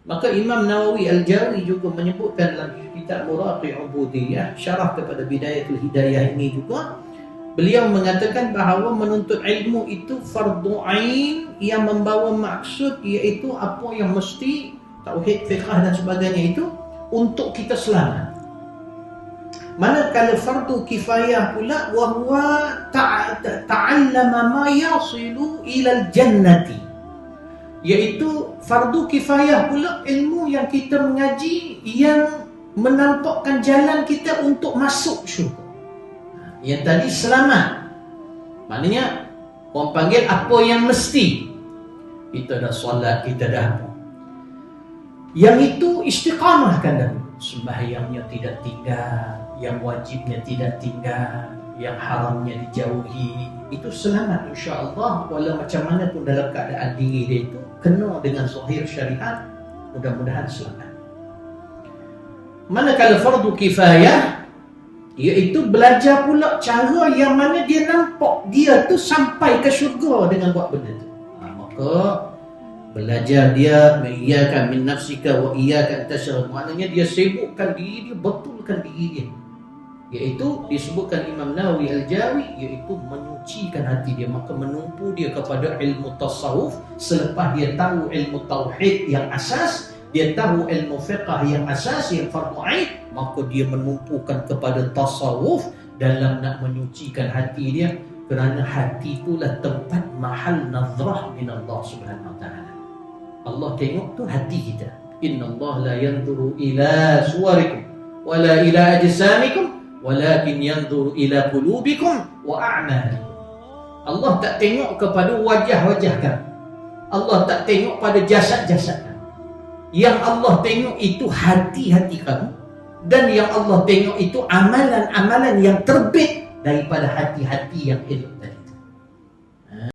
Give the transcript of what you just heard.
Maka Imam Nawawi Al-Jawi juga menyebutkan dalam kitab Muraqi Ubudiyah, syarah kepada Bidayatul Hidayah ini juga, beliau mengatakan bahawa menuntut ilmu itu fardu ain yang membawa maksud, iaitu apa yang mesti tauhid, fiqh dan sebagainya itu untuk kita selamat. Manakala fardu kifayah pula, wa huwa ta'allama ma yasilu ila al-jannati, iaitu fardu kifayah pula ilmu yang kita mengaji yang menampakkan jalan kita untuk masuk syurga. Yang tadi selamat, maknanya orang panggil apa yang mesti. Kita dah solat, kita dah apa. Yang itu istiqamahkan dahulu. Sembahyangnya tidak tinggal, yang wajibnya tidak tinggal, yang haramnya dijauhi. Itu selamat insya-Allah. Walau macam mana pun dalam keadaan diri dia itu kena dengan zahir syariat, mudah-mudahan selamat. Manakala fardu kifayah, iaitu belajar pula cara yang mana dia nampak dia tu sampai ke syurga dengan buat benda tu. Maka belajar dia mengiyakan min nafsika wa iyyakan tasyrif, maknanya dia sibukkan diri dia, betulkan diri dia, iaitu disebutkan Imam Nawawi Al-Jawi, iaitu menyucikan hati dia. Maka menumpu dia kepada ilmu tasawuf. Selepas dia tahu ilmu tauhid yang asas, dia tahu ilmu fiqh yang asas, yang fardu ain, maka dia menumpukan kepada tasawuf dalam nak menyucikan hati dia, kerana hati itulah tempat mahal nazrah min Allah Subhanahu wa taala. Allah tengok tu hati kita. Inna Allah la yanzuru ila suwarikum wala ila ajsamikum walakin yanzuru ila qulubikum wa a'malikum. Allah tak tengok kepada wajah-wajah kamu. Allah tak tengok pada jasad-jasad kamu. Yang Allah tengok itu hati-hati kamu, dan yang Allah tengok itu amalan-amalan yang terbit daripada hati-hati yang